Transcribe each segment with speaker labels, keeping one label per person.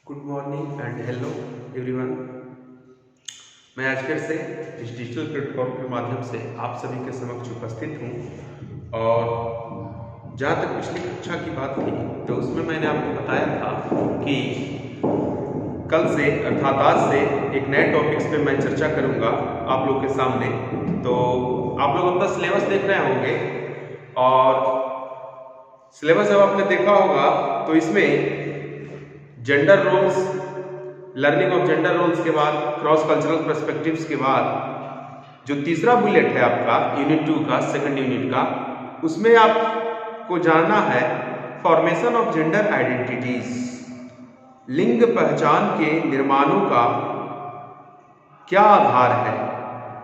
Speaker 1: Good morning and hello everyone. मैं आज फिर से इस डिजिटल प्लेटफॉर्म के माध्यम से आप सभी के समक्ष उपस्थित हूँ। और जहाँ तक पिछली कक्षा की बात थी तो उसमें मैंने आपको बताया था कि कल से अर्थात आज से एक नए टॉपिक्स पे मैं चर्चा करूँगा आप लोग के सामने। तो आप लोग अपना सिलेबस देख रहे होंगे और सिलेबस जब आपने देखा होगा तो इसमें gender roles, learning of gender roles के बाद क्रॉस कल्चरल पर्सपेक्टिव्स के बाद जो तीसरा बुलेट है आपका यूनिट 2 का सेकंड यूनिट का, उसमें आपको जानना है फॉर्मेशन ऑफ जेंडर आइडेंटिटीज, लिंग पहचान के निर्माणों का क्या आधार है,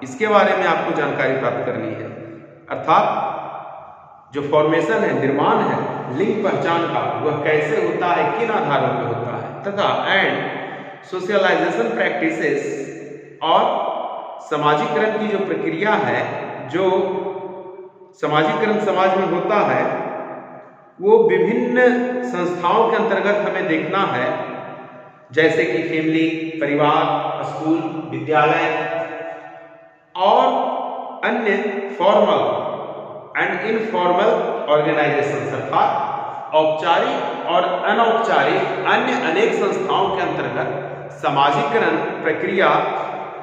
Speaker 1: इसके बारे में आपको जानकारी प्राप्त करनी है। अर्थात जो फॉर्मेशन है, निर्माण है लिंग पहचान का, वह कैसे होता है, किन आधारों पर होता है, तथा एंड सोशलाइजेशन प्रैक्टिसेस और समाजीकरण की जो प्रक्रिया है, जो समाजीकरण समाज में होता है, वो विभिन्न संस्थाओं के अंतर्गत हमें देखना है, जैसे कि फैमिली, परिवार, स्कूल, विद्यालय और अन्य फॉर्मल एंड इनफॉर्मल ऑर्गेनाइजेशन, अर्थात औपचारिक और अनौपचारिक अन्य अनेक संस्थाओं के अंतर्गत समाजीकरण प्रक्रिया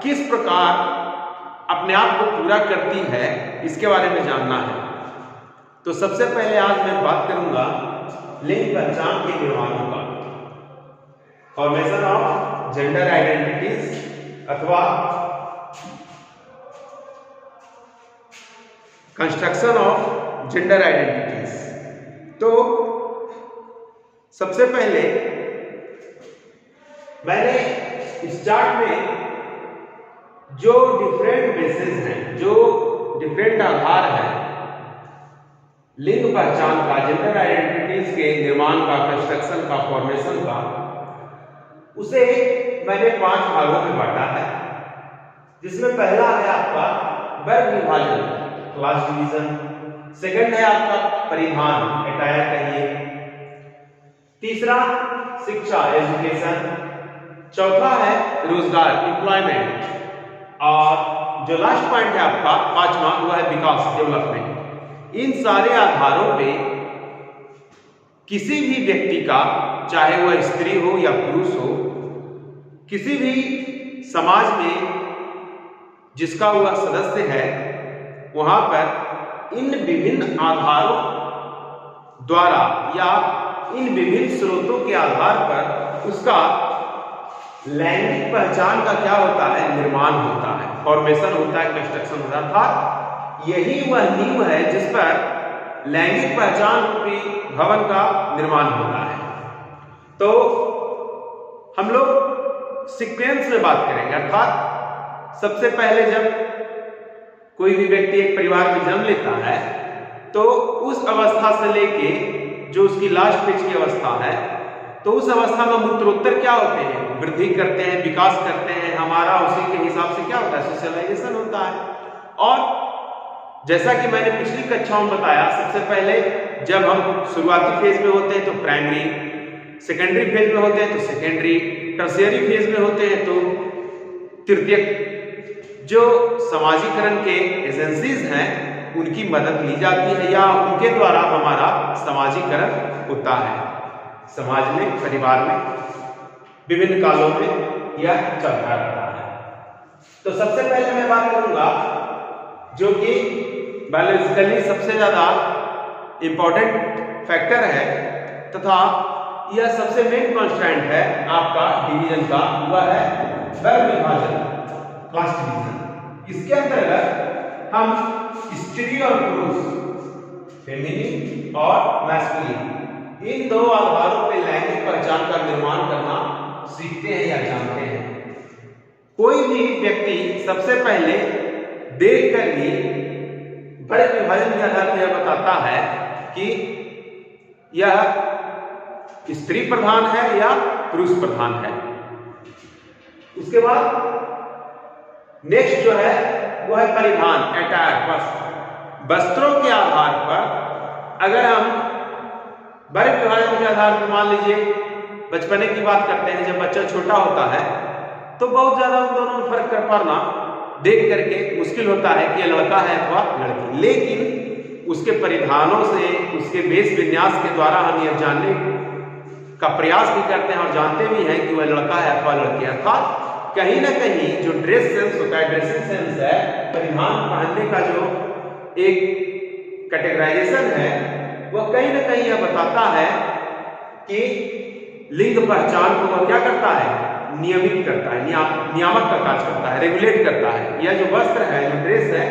Speaker 1: किस प्रकार अपने आप को पूरा करती है, इसके बारे में जानना है। तो सबसे पहले आज मैं बात करूंगा लिंग पहचान के निर्माणों का, फॉर्मेशन ऑफ जेंडर आइडेंटिटीज अथवा कंस्ट्रक्शन ऑफ जेंडर आइडेंटिटीज। तो सबसे पहले मैंने इस चार्ट में जो डिफरेंट बेसिस हैं, जो डिफरेंट आधार हैं लिंग पहचान का, जेंडर आइडेंटिटीज के निर्माण का, कंस्ट्रक्शन का, फॉर्मेशन का, उसे मैंने 5 भागों में बांटा है, जिसमें पहला है आपका वर्ग विभाजन, क्लास डिवीजन। सेकंड है आपका परिधान, अटायर कहिए। तीसरा शिक्षा, एजुकेशन। चौथा है रोजगार, एम्प्लॉयमेंट। और जो लास्ट पॉइंट है आपका 5वां, वह है विकास, डेवलपमेंट। इन सारे आधारों पे किसी भी व्यक्ति का, चाहे वह स्त्री हो या पुरुष हो, किसी भी समाज में जिसका वह सदस्य है, वहां पर इन विभिन्न आधारों द्वारा या इन विभिन्न स्रोतों के आधार पर उसका लैंगिक पहचान का क्या होता है, निर्माण होता है, फॉर्मेशन होता है, कंस्ट्रक्शन होता है। अर्थात यही वह नींव है जिस पर लैंगिक पहचान रूपी भवन का निर्माण होता है। तो हम लोग सीक्वेंस में बात करेंगे, अर्थात सबसे पहले जब कोई भी व्यक्ति एक परिवार में जन्म लेता है तो उस अवस्था से लेके जो उसकी लास्ट स्टेज की अवस्था है, तो उस अवस्था में उत्तरोत्तर क्या होते हैं, वृद्धि करते हैं, विकास करते हैं, हमारा उसी के हिसाब से क्या होता है, सोशलाइजेशन होता है। और जैसा कि मैंने पिछली कक्षाओं में बताया, सबसे पहले जब हम शुरुआती फेज में होते हैं तो प्राइमरी, सेकेंडरी फेज में होते हैं तो सेकेंडरी, टर्शियरी फेज में होते हैं तो तृतीयक। जो समाजीकरण के एजेंसीज हैं उनकी मदद ली जाती है या उनके द्वारा हमारा समाजीकरण होता है। समाज में, परिवार में, विभिन्न कालों में यह चलता रहता है। तो सबसे पहले मैं बात करूंगा जो कि बायोलॉजिकली सबसे ज्यादा इंपॉर्टेंट फैक्टर है तथा यह सबसे मेन कॉन्स्टेंट है आपका डिवीजन का, वह है वर्ग विभाजन, क्लास डिवीजन। इसके अंतर्गत हम स्त्री और पुरुष, फेमिनिन और मैस्कुलिन, इन दो आधारों पर लैंगिक पहचान का निर्माण करना सीखते हैं या जानते हैं। कोई भी व्यक्ति सबसे पहले देखकर ही बड़े विभाजन के आधार पर यह बताता है कि यह स्त्री प्रधान है या पुरुष प्रधान है। उसके बाद नेक्स्ट जो है वह है परिधान, अटायर, वस्त्र। वस्त्रों के आधार पर अगर हम वर्ग विभाजन के आधार पर मान लीजिए बचपने की बात करते हैं, जब बच्चा छोटा होता है तो बहुत ज्यादा उन दोनों में फर्क कर पाना देख करके मुश्किल होता है कि ये लड़का है अथवा लड़की, लेकिन उसके परिधानों से, उसके वेश विन्यास के द्वारा हम यह जानने का प्रयास भी करते हैं और जानते भी हैं कि वह लड़का है अथवा लड़की। अर्थात कहीं ना कहीं जो ड्रेस सेंस होता है, ड्रेसिंग सेंस है, परिधान पहनने का जो एक कैटेगराइजेशन है, वह कहीं ना कहीं यह बताता है कि लिंग पहचान को वह क्या करता है, नियमित करता है, नियामक का कार्य करता है, रेगुलेट करता है। यह जो वस्त्र है, जो ड्रेस है,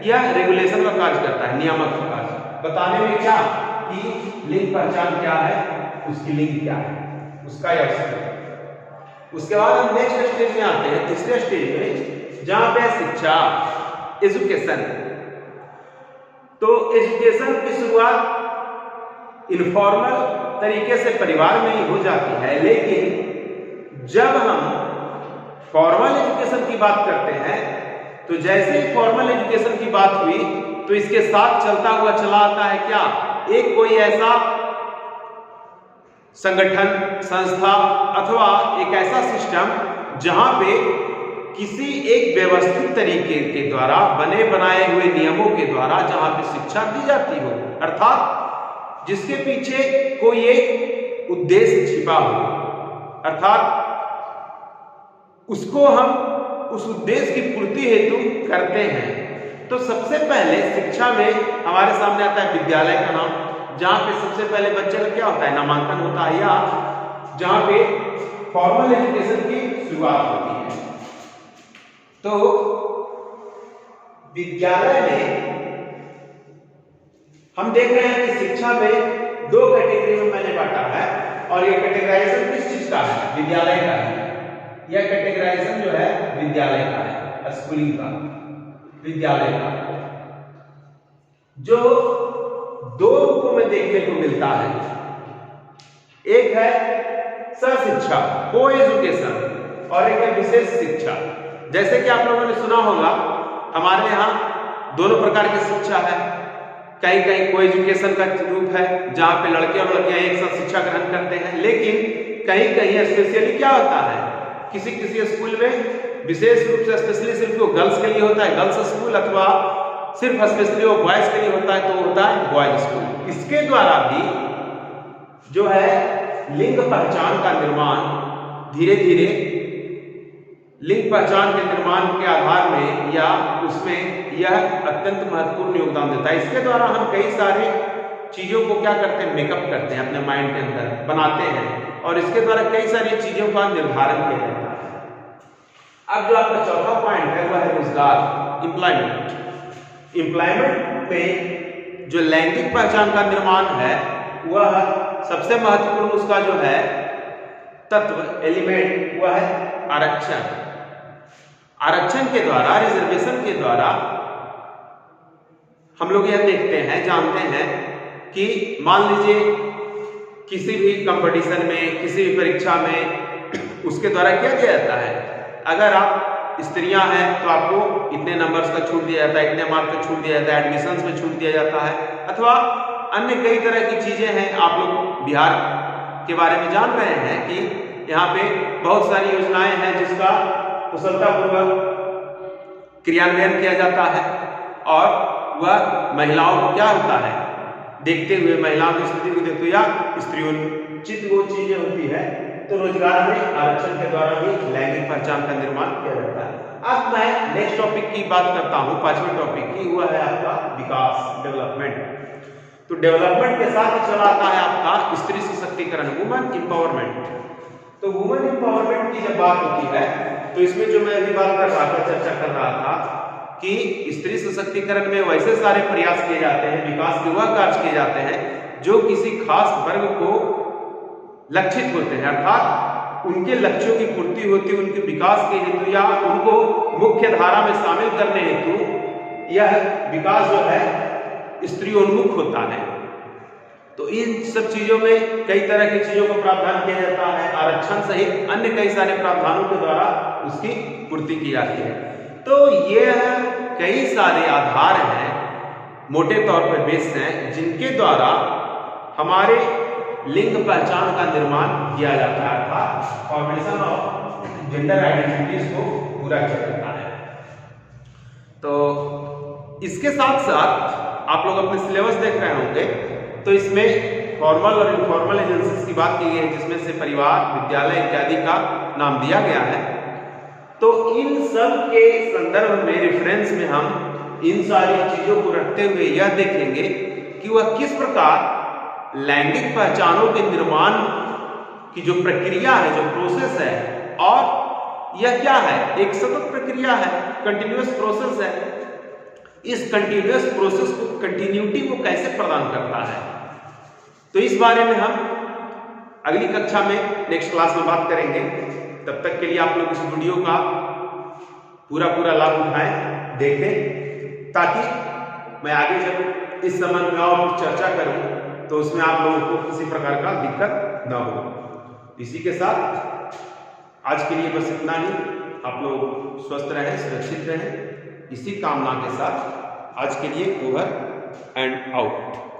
Speaker 1: यह रेगुलेशन का कार्य करता है, नियामक का कार्य बताने में क्या कि लिंग पहचान क्या है, उसकी लिंग क्या है, उसका यह है। उसके बाद हम नेक्स्ट स्टेज में आते हैं, तीसरे स्टेज में, जहां पे शिक्षा, एजुकेशन। तो एजुकेशन की शुरुआत इनफॉर्मल तरीके से परिवार में ही हो जाती है, लेकिन जब हम फॉर्मल एजुकेशन की बात करते हैं तो जैसे ही फॉर्मल एजुकेशन की बात हुई तो इसके साथ चलता हुआ चला आता है क्या, एक कोई ऐसा संगठन, संस्था अथवा एक ऐसा सिस्टम जहां पे किसी एक व्यवस्थित तरीके के द्वारा बने बनाए हुए नियमों के द्वारा जहां पे शिक्षा दी जाती हो, अर्थात जिसके पीछे कोई एक उद्देश्य छिपा हो, अर्थात उसको हम उस उद्देश्य की पूर्ति हेतु करते हैं। तो सबसे पहले शिक्षा में हमारे सामने आता है विद्यालय का नाम, जहां पे सबसे पहले बच्चे का क्या होता है, नामांकन होता है, या जहां पे फॉर्मल एजुकेशन की शुरुआत होती है। तो विद्यालय में हम देख रहे हैं कि शिक्षा में दो कैटेगरी में मैंने बांटा है, और ये कैटेगराइजेशन किस चीज का है, विद्यालय का है। यह कैटेगराइजेशन जो है विद्यालय का है, स्कूलिंग का, विद्यालय का, जो दो रूपों में देखने को मिलता है। एक है सहशिक्षा, को एजुकेशन, और एक है विशेष शिक्षा। जैसे कि आप लोगों ने सुना होगा, हमारे यहाँ दोनों प्रकार की शिक्षा है। कहीं कहीं को एजुकेशन का रूप है जहां पे लड़के और लड़कियां एक साथ शिक्षा ग्रहण करते हैं, लेकिन कहीं कहीं स्पेशली क्या होता है, किसी किसी स्कूल में विशेष रूप से स्पेशली सिर्फ वो गर्ल्स के लिए होता है, गर्ल्स स्कूल, अथवा सिर्फ स्पेशली वो बॉयज के लिए होता है तो होता है बॉयज स्कूल। इसके द्वारा भी जो है लिंग पहचान का निर्माण धीरे धीरे लिंग पहचान के निर्माण के आधार में या उसमें यह अत्यंत महत्वपूर्ण योगदान देता है। इसके द्वारा हम कई सारे चीजों को क्या करते हैं, मेकअप करते हैं, अपने माइंड के अंदर बनाते हैं, और इसके द्वारा कई सारी चीजों का निर्धारण किया जाता है। अब जो आपका चौथा पॉइंट है वह है रोजगार, एम्प्लॉयमेंट। एम्प्लॉयमेंट में जो लैंगिक पहचान का निर्माण है वह सबसे महत्वपूर्ण उसका जो है तत्व, एलिमेंट, वह है आरक्षण। आरक्षण के द्वारा, रिजर्वेशन के द्वारा हम लोग यह देखते हैं, जानते हैं कि मान लीजिए किसी भी कंपटीशन में, किसी भी परीक्षा में उसके द्वारा क्या दिया जाता है, अगर आप स्त्रियां हैं तो आपको इतने नंबर्स का छूट दिया जाता है, इतने मार्क्स का छूट दिया जाता है, एडमिशंस में छूट दिया जाता है, अथवा अन्य कई तरह की चीजें हैं। आप लोग बिहार के बारे में जान रहे हैं कि यहाँ पे बहुत सारी योजनाएं हैं जिसका कुशलतापूर्वक क्रियान्वयन किया जाता है, और वह महिलाओं को क्या होता है, देखते हुए महिलाओं की स्थिति को देखते हुए या स्त्रियोचित वो चीजें होती है, तो रोजगार में आरक्षण के द्वारा भी लैंगिक पहचान का निर्माण किया जाता है। अब मैं नेक्स्ट टॉपिक की बात करता हूं, पांचवें टॉपिक की, हुआ है आपका विकास, डेवलपमेंट। तो डेवलपमेंट के साथ ही चला आता है आपका स्त्री सशक्तिकरण, वुमेन एम्पावरमेंट। तो वुमेन एम्पावरमेंट की जब बात होती है तो इसमें जो मैं अभी बात कर रहा था, चर्चा कर रहा था कि स्त्री सशक्तिकरण में वैसे सारे प्रयास किए जाते हैं, विकास के वह कार्य किए जाते हैं जो किसी खास वर्ग को लक्षित होते हैं, अर्थात उनके लक्ष्यों की पूर्ति होती है, उनके विकास के हेतु या उनको मुख्य धारा में शामिल करने हेतु यह विकास जो है स्त्रीोन्मुख होता है। तो इन सब चीजों में कई तरह की चीजों का प्रावधान किया जाता है, आरक्षण सहित अन्य कई सारे प्रावधानों के द्वारा उसकी पूर्ति की जाती है। तो ये कई सारे आधार हैं, मोटे तौर पर बेस हैं, जिनके द्वारा हमारे लिंग पहचान का निर्माण किया जाता है, अर्थात फॉर्मेशन ऑफ जेंडर आइडेंटिटीज को पूरा किया जाता है। तो इसके साथ साथ आप लोग अपने सिलेबस देख रहे होंगे, तो इसमें फॉर्मल और इनफॉर्मल एजेंसीज की बात की गई है, जिसमें से परिवार, विद्यालय इत्यादि का नाम दिया गया है। तो इन सब के संदर्भ में, रेफरेंस में हम इन सारी चीजों को रखते हुए यह देखेंगे कि वह किस प्रकार लैंगिक पहचानों के निर्माण की जो प्रक्रिया है, जो प्रोसेस है, और यह क्या है, एक सतत प्रक्रिया है, कंटिन्यूअस प्रोसेस है। इस कंटिन्यूअस प्रोसेस को, कंटिन्यूटी को कैसे प्रदान करता है, तो इस बारे में हम अगली कक्षा में, नेक्स्ट क्लास में बात करेंगे। तब तक के लिए आप लोग इस वीडियो का पूरा लाभ उठाएं, देखें, ताकि मैं आगे जब इस संबंध में और चर्चा करूं तो उसमें आप लोगों को किसी प्रकार का दिक्कत न हो। इसी के साथ आज के लिए बस इतना ही। आप लोग स्वस्थ रहें, सुरक्षित रहें, इसी कामना के साथ आज के लिए ओवर एंड आउट।